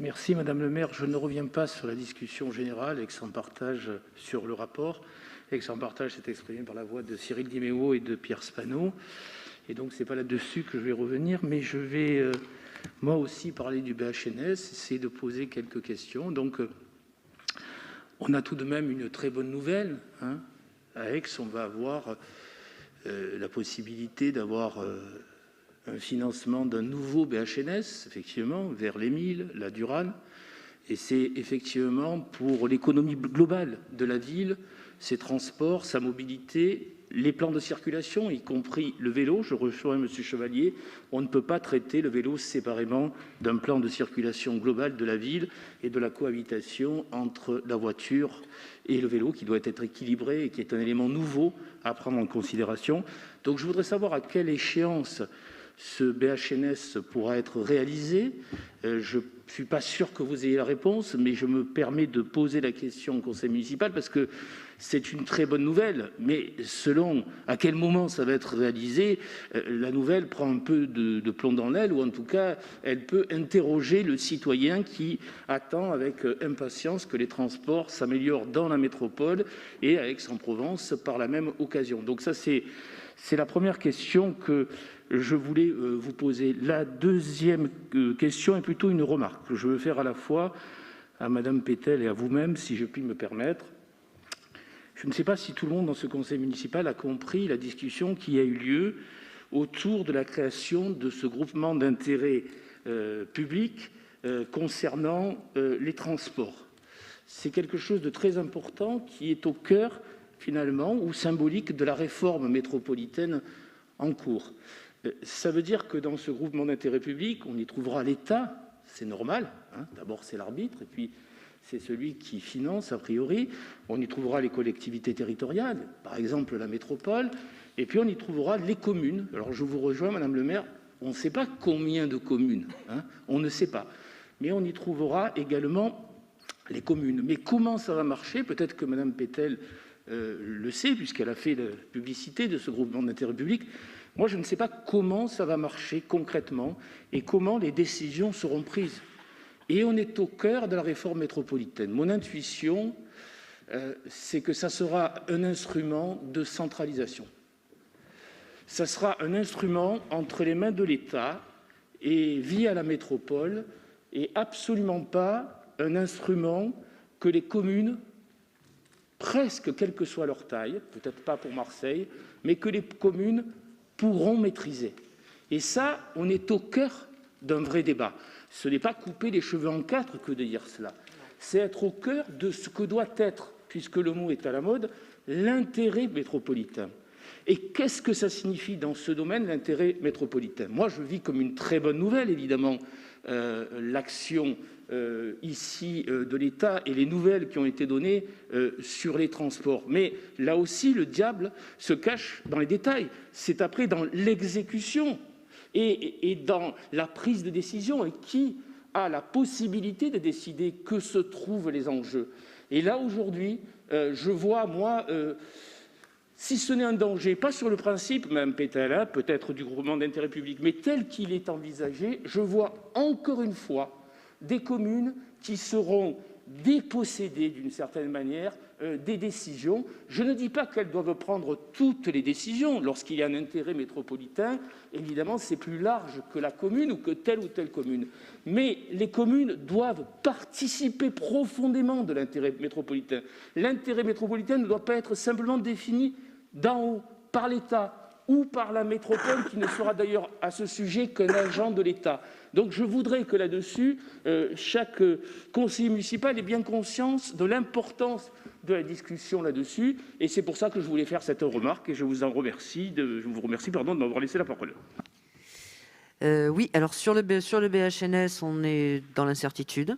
Merci Madame le maire. Je ne reviens pas sur la discussion générale. Aix-en-Partage sur le rapport. Aix-en-Partage s'est exprimé par la voix de Cyril Diméo et de Pierre Spano. Et donc, ce n'est pas là-dessus que je vais revenir, mais je vais moi aussi parler du BHNS, essayer de poser quelques questions. Donc, on a tout de même une très bonne nouvelle. À Aix, on va avoir la possibilité d'avoir un financement d'un nouveau BHNS, effectivement, vers l'Émile, la Durane. Et c'est effectivement pour l'économie globale de la ville, ses transports, sa mobilité, les plans de circulation, y compris le vélo. Je rejoins M. Chevalier, on ne peut pas traiter le vélo séparément d'un plan de circulation globale de la ville et de la cohabitation entre la voiture et le vélo, qui doit être équilibré et qui est un élément nouveau à prendre en considération. Donc je voudrais savoir à quelle échéance ce BHNS pourra être réalisé. Je ne suis pas sûr que vous ayez la réponse, mais je me permets de poser la question au conseil municipal parce que c'est une très bonne nouvelle, mais selon à quel moment ça va être réalisé, la nouvelle prend un peu de plomb dans l'aile, ou en tout cas, elle peut interroger le citoyen qui attend avec impatience que les transports s'améliorent dans la métropole et à Aix-en-Provence par la même occasion. Donc ça, c'est la première question que je voulais vous poser. La deuxième question est plutôt une remarque que je veux faire à la fois à Madame Pétel et à vous-même, si je puis me permettre. Je ne sais pas si tout le monde dans ce conseil municipal a compris la discussion qui a eu lieu autour de la création de ce groupement d'intérêt public concernant les transports. C'est quelque chose de très important qui est au cœur, finalement, ou symbolique de la réforme métropolitaine en cours. Ça veut dire que dans ce groupement d'intérêt public, on y trouvera l'État, c'est normal, d'abord c'est l'arbitre, et puis c'est celui qui finance, a priori. On y trouvera les collectivités territoriales, par exemple la métropole, et puis on y trouvera les communes. Alors je vous rejoins, Madame le maire, on ne sait pas combien de communes, on ne sait pas. Mais on y trouvera également les communes. Mais comment ça va marcher? Peut-être que Madame Pétel le sait, puisqu'elle a fait la publicité de ce groupement d'intérêt public. Moi, je ne sais pas comment ça va marcher concrètement et comment les décisions seront prises. Et on est au cœur de la réforme métropolitaine. Mon intuition, c'est que ça sera un instrument de centralisation. Ça sera un instrument entre les mains de l'État et via la métropole, et absolument pas un instrument que les communes, presque quelle que soit leur taille, peut-être pas pour Marseille, mais que les communes pourront maîtriser. Et ça, on est au cœur d'un vrai débat. Ce n'est pas couper les cheveux en quatre que de dire cela. C'est être au cœur de ce que doit être, puisque le mot est à la mode, l'intérêt métropolitain. Et qu'est-ce que ça signifie dans ce domaine, l'intérêt métropolitain? Moi, je vis comme une très bonne nouvelle, évidemment, l'action ici de l'État et les nouvelles qui ont été données sur les transports. Mais là aussi, le diable se cache dans les détails. C'est après dans l'exécution et dans la prise de décision, et qui a la possibilité de décider que se trouvent les enjeux. Et là, aujourd'hui, je vois, moi, si ce n'est un danger, pas sur le principe, Mme Pétel, peut-être du groupement d'intérêt public, mais tel qu'il est envisagé, je vois encore une fois des communes qui seront dépossédées d'une certaine manière des décisions. Je ne dis pas qu'elles doivent prendre toutes les décisions. Lorsqu'il y a un intérêt métropolitain, évidemment, c'est plus large que la commune ou que telle ou telle commune. Mais les communes doivent participer profondément de l'intérêt métropolitain. L'intérêt métropolitain ne doit pas être simplement défini d'en haut par l'État ou par la métropole, qui ne sera d'ailleurs à ce sujet qu'un agent de l'État. Donc je voudrais que là-dessus, chaque conseiller municipal ait bien conscience de l'importance de la discussion là-dessus, et c'est pour ça que je voulais faire cette remarque, et je vous remercie de m'avoir laissé la parole. Oui, alors sur le BHNS, on est dans l'incertitude.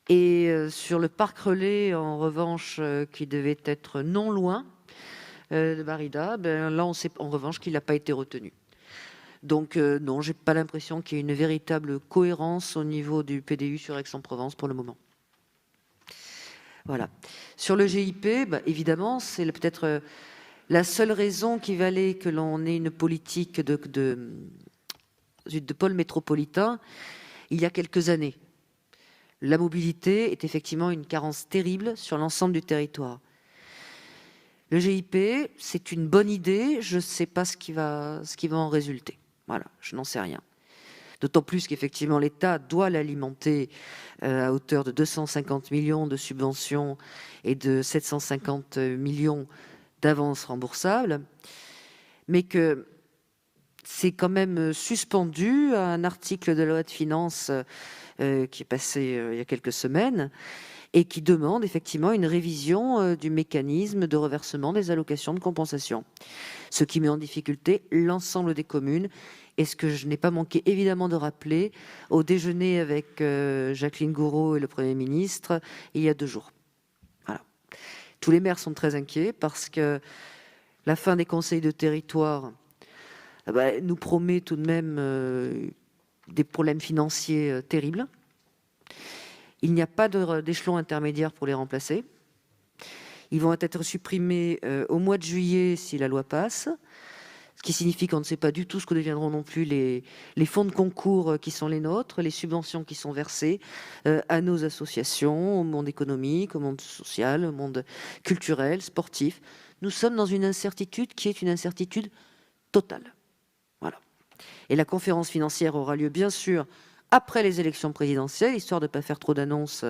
Et sur le parc relais, en revanche, qui devait être non loin de Barida, là, on sait en revanche qu'il n'a pas été retenu. Donc non, je n'ai pas l'impression qu'il y ait une véritable cohérence au niveau du PDU sur Aix-en-Provence pour le moment. Voilà. Sur le GIP, évidemment, c'est peut-être la seule raison qui valait que l'on ait une politique de pôle métropolitain il y a quelques années. la mobilité est effectivement une carence terrible sur l'ensemble du territoire. Le GIP, c'est une bonne idée, je ne sais pas ce qui va en résulter. Voilà, je n'en sais rien. D'autant plus qu'effectivement, l'État doit l'alimenter à hauteur de 250 millions de subventions et de 750 millions d'avances remboursables, mais que c'est quand même suspendu à un article de la loi de finances qui est passé il y a quelques semaines, et qui demande effectivement une révision du mécanisme de reversement des allocations de compensation, ce qui met en difficulté l'ensemble des communes, et ce que je n'ai pas manqué évidemment de rappeler au déjeuner avec Jacqueline Gouraud et le Premier ministre il y a 2 jours. Voilà. Tous les maires sont très inquiets parce que la fin des conseils de territoire nous promet tout de même des problèmes financiers terribles. Il n'y a pas d'échelon intermédiaire pour les remplacer. Ils vont être supprimés au mois de juillet si la loi passe, ce qui signifie qu'on ne sait pas du tout ce que deviendront non plus les fonds de concours qui sont les nôtres, les subventions qui sont versées à nos associations, au monde économique, au monde social, au monde culturel, sportif. Nous sommes dans une incertitude qui est une incertitude totale. Voilà. Et la conférence financière aura lieu, bien sûr, après les élections présidentielles, histoire de ne pas faire trop d'annonces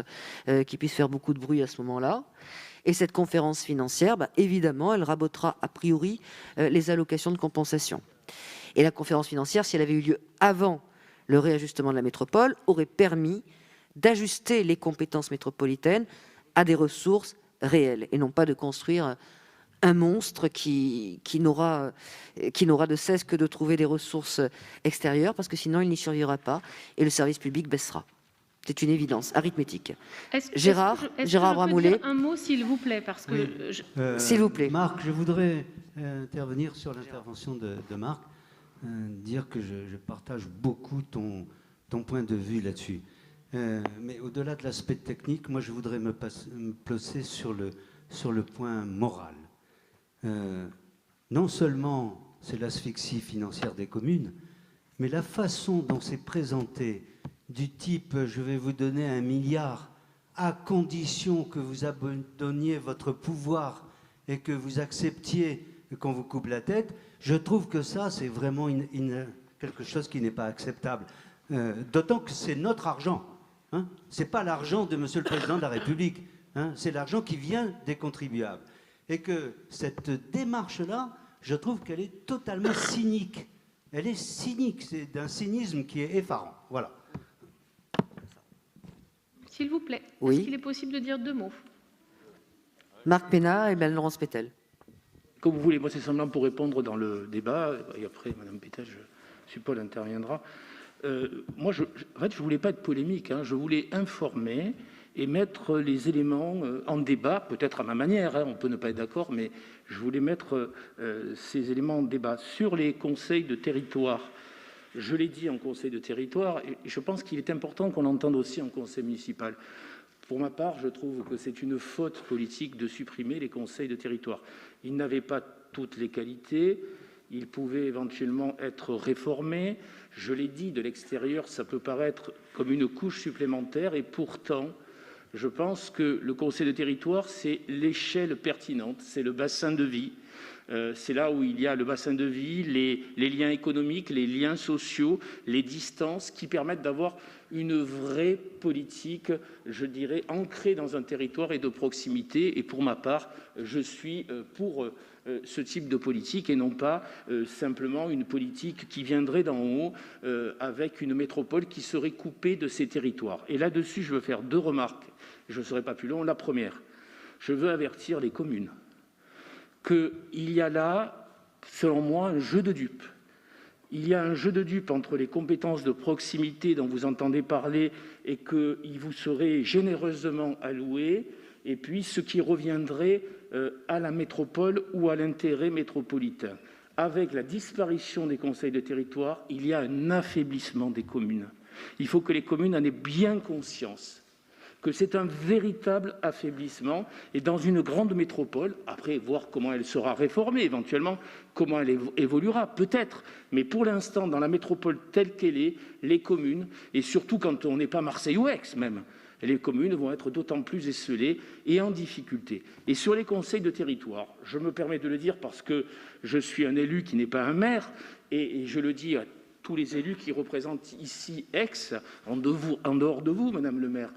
qui puissent faire beaucoup de bruit à ce moment-là. Et cette conférence financière, évidemment, elle rabotera a priori les allocations de compensation. Et la conférence financière, si elle avait eu lieu avant le réajustement de la métropole, aurait permis d'ajuster les compétences métropolitaines à des ressources réelles, et non pas de construire un monstre qui n'aura de cesse que de trouver des ressources extérieures, parce que sinon il n'y survivra pas et le service public baissera. C'est une évidence arithmétique. Gérard Bramoulet. Un mot, s'il vous plaît, parce que s'il vous plaît. Marc, je voudrais intervenir sur l'intervention de Marc, dire que je partage beaucoup ton point de vue là-dessus. Mais au-delà de l'aspect technique, moi je voudrais me placer sur le point moral. Non seulement c'est l'asphyxie financière des communes, mais la façon dont c'est présenté, du type « je vais vous donner 1 milliard à condition que vous abandonniez votre pouvoir et que vous acceptiez qu'on vous coupe la tête », je trouve que ça, c'est vraiment quelque chose qui n'est pas acceptable. D'autant que c'est notre argent. Hein. Ce n'est pas l'argent de Monsieur le Président de la République. Hein. C'est l'argent qui vient des contribuables. Et que cette démarche-là, je trouve qu'elle est totalement cynique. Elle est cynique, c'est d'un cynisme qui est effarant. Voilà. s'il vous plaît, oui. Est-ce qu'il est possible de dire 2 mots? Marc Pénat et Laurence Pétel. Comme vous voulez, moi c'est simplement pour répondre dans le débat, et après Mme Pétel, je suppose, interviendra. Moi, en fait, je ne voulais pas être polémique, hein, je voulais informer et mettre les éléments en débat, peut-être à ma manière, hein, on peut ne pas être d'accord, mais je voulais mettre ces éléments en débat. Sur les conseils de territoire, je l'ai dit en conseil de territoire, et je pense qu'il est important qu'on l'entende aussi en conseil municipal. Pour ma part, je trouve que c'est une faute politique de supprimer les conseils de territoire. Ils n'avaient pas toutes les qualités, ils pouvaient éventuellement être réformés. Je l'ai dit, de l'extérieur, ça peut paraître comme une couche supplémentaire, et pourtant, je pense que le conseil de territoire, c'est l'échelle pertinente, c'est le bassin de vie. C'est là où il y a le bassin de vie, les liens économiques, les liens sociaux, les distances qui permettent d'avoir une vraie politique, je dirais, ancrée dans un territoire et de proximité. Et pour ma part, je suis pour ce type de politique et non pas simplement une politique qui viendrait d'en haut avec une métropole qui serait coupée de ses territoires. Et là-dessus, je veux faire 2 remarques. Je ne serai pas plus long. La première, je veux avertir les communes qu'il y a là, selon moi, un jeu de dupes. Il y a un jeu de dupes entre les compétences de proximité dont vous entendez parler et qu'il vous serait généreusement alloué, et puis ce qui reviendrait à la métropole ou à l'intérêt métropolitain. Avec la disparition des conseils de territoire, il y a un affaiblissement des communes. Il faut que les communes en aient bien conscience, que c'est un véritable affaiblissement, et dans une grande métropole, après voir comment elle sera réformée, éventuellement comment elle évoluera, peut-être, mais pour l'instant, dans la métropole telle qu'elle est, les communes, et surtout quand on n'est pas Marseille ou Aix même, les communes vont être d'autant plus esselées et en difficulté. Et sur les conseils de territoire, je me permets de le dire parce que je suis un élu qui n'est pas un maire, et je le dis à tous les élus qui représentent ici Aix, en dehors de vous, Madame le maire.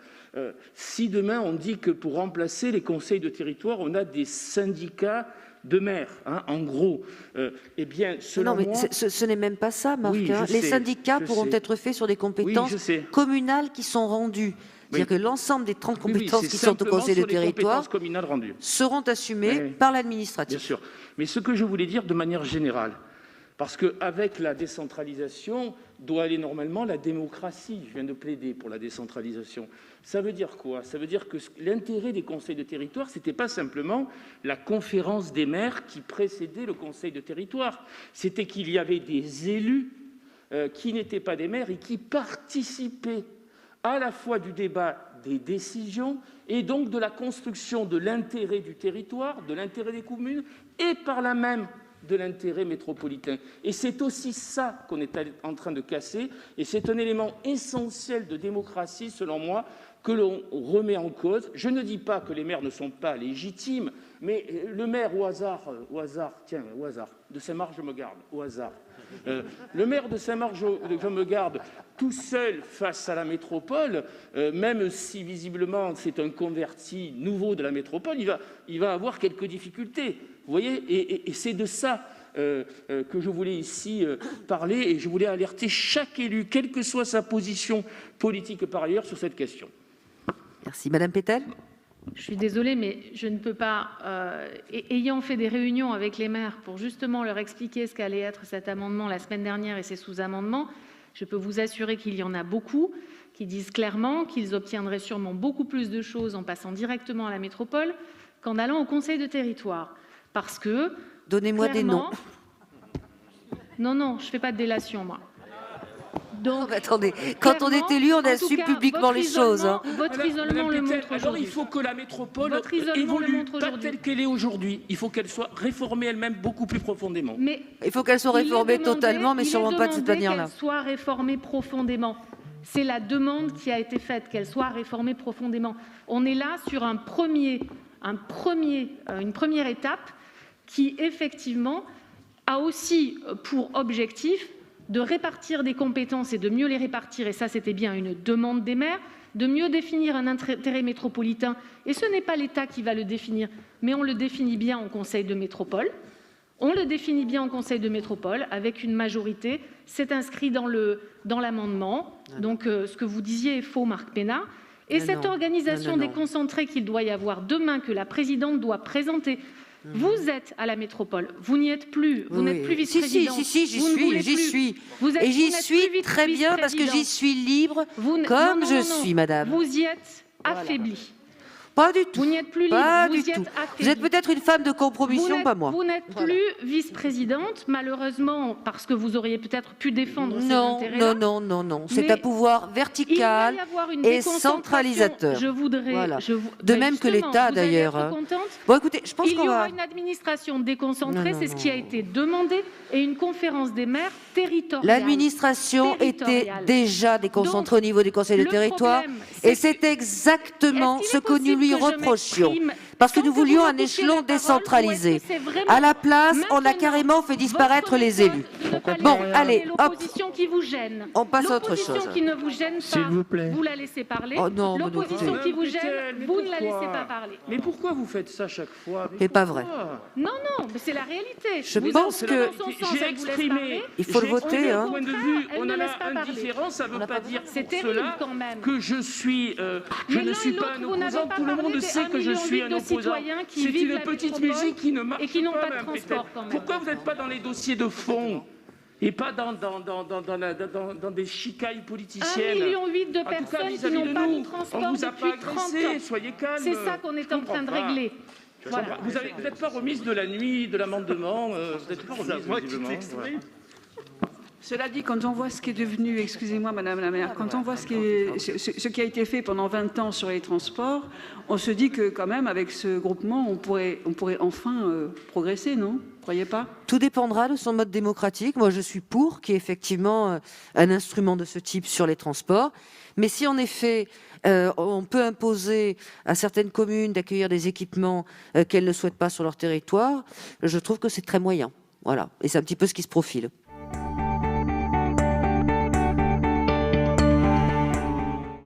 Si demain on dit que pour remplacer les conseils de territoire, on a des syndicats de maires, en gros, eh bien, selon non, mais moi... ce n'est même pas ça, Marc. Oui, Les sais, syndicats pourront être faits sur des compétences communales qui sont rendues. C'est-à-dire que l'ensemble des 30 compétences qui sont au Conseil de territoire seront assumées par l'administratif. Bien sûr. Mais ce que je voulais dire de manière générale, parce qu'avec la décentralisation, doit aller normalement la démocratie. Je viens de plaider pour la décentralisation. Ça veut dire quoi? Ça veut dire que l'intérêt des conseils de territoire, ce n'était pas simplement la conférence des maires qui précédait le conseil de territoire. C'était qu'il y avait des élus qui n'étaient pas des maires et qui participaient à la fois du débat des décisions et donc de la construction de l'intérêt du territoire, de l'intérêt des communes et par là même de l'intérêt métropolitain. Et c'est aussi ça qu'on est en train de casser, et c'est un élément essentiel de démocratie, selon moi, que l'on remet en cause. Je ne dis pas que les maires ne sont pas légitimes, mais le maire au hasard, de Saint-Marc, je me garde, au hasard. Le maire de Saint-Marc, je me garde, tout seul face à la métropole, même si visiblement c'est un converti nouveau de la métropole, il va avoir quelques difficultés. Vous voyez, et c'est de ça que je voulais ici parler, et je voulais alerter chaque élu, quelle que soit sa position politique par ailleurs, sur cette question. Merci. Madame Pétel ? Je suis désolée, mais je ne peux pas, ayant fait des réunions avec les maires pour justement leur expliquer ce qu'allait être cet amendement la semaine dernière et ses sous-amendements, je peux vous assurer qu'il y en a beaucoup qui disent clairement qu'ils obtiendraient sûrement beaucoup plus de choses en passant directement à la métropole qu'en allant au conseil de territoire. Parce que... Donnez-moi des noms. Non, je ne fais pas de délation, moi. Donc, attendez, quand on est élu, on assume publiquement les choses. Votre isolement le montre aujourd'hui. Alors il faut que la métropole évolue pas telle qu'elle est aujourd'hui. Il faut qu'elle soit réformée elle-même beaucoup plus profondément. Mais il faut qu'elle soit réformée totalement, mais sûrement pas de cette manière-là. Qu'elle soit réformée profondément. C'est la demande qui a été faite, qu'elle soit réformée profondément. On est là sur une première étape qui, effectivement, a aussi pour objectif de répartir des compétences et de mieux les répartir, et ça c'était bien une demande des maires, de mieux définir un intérêt métropolitain, et ce n'est pas l'État qui va le définir, mais on le définit bien en conseil de métropole, avec une majorité, c'est inscrit dans l'amendement, donc ce que vous disiez est faux, Marc Pénard, et cette organisation déconcentrée qu'il doit y avoir demain, que la présidente doit présenter. Vous êtes à la métropole, vous n'y êtes plus, vous n'êtes plus vice-présidente. Si, j'y suis. Et j'y suis très bien parce que j'y suis libre comme je suis, madame. Vous y êtes affaiblie. Pas du tout. Vous n'y êtes plus libre, vous y êtes affaiblie. Vous êtes peut-être une femme de compromission, pas moi. Vous n'êtes plus vice-présidente, malheureusement, parce que vous auriez peut-être pu défendre ces intérêts-là. Non. C'est un pouvoir vertical et centralisateur. Je voudrais... De même que l'État, d'ailleurs. Bon, écoutez, je pense qu'on va... Il y aura une administration déconcentrée, c'est ce qui a été demandé, et une conférence des maires territoriale. L'administration était déjà déconcentrée au niveau des conseils de territoire, et c'est exactement ce que nous lui reprochions. Parce que nous voulions un échelon décentralisé. À la place, on a carrément fait disparaître les élus. Bon, allez, hop. L'opposition qui vous gêne. On passe à autre chose. L'opposition qui ne vous gêne pas, vous la laissez parler. Oh non, l'opposition qui vous gêne, vous ne la laissez pas parler. Mais pourquoi vous faites ça chaque fois? C'est pas vrai. Non, mais c'est la réalité. Je pense que j'ai exprimé. Il faut le voter. Point de vue, on en a indifférent, ça ne veut pas dire cela que je suis, je ne suis pas un opposant. Tout le monde sait que je suis un opposant. C'est une petite musique qui ne marche pas, Mme Pétel. Pourquoi vous n'êtes pas dans les dossiers de fond et pas dans des chicailles politiciennes? 1,8 million de personnes qui n'ont pas de transport on vous a pas depuis 30 agressé, ans. soyez calme. C'est ça qu'on est en train de régler. Voilà. Vous n'êtes pas remise de la nuit de l'amendement. Vous n'êtes pas remise, visiblement. Cela dit, quand on voit ce qui est devenu, excusez-moi Madame la maire, quand on voit ce qui a été fait pendant 20 ans sur les transports, on se dit que quand même avec ce groupement, on pourrait enfin progresser, non ? croyez pas? Tout dépendra de son mode démocratique. Moi, je suis pour qu'il y ait effectivement un instrument de ce type sur les transports. Mais si en effet, on peut imposer à certaines communes d'accueillir des équipements qu'elles ne souhaitent pas sur leur territoire, je trouve que c'est très moyen. Voilà. Et c'est un petit peu ce qui se profile.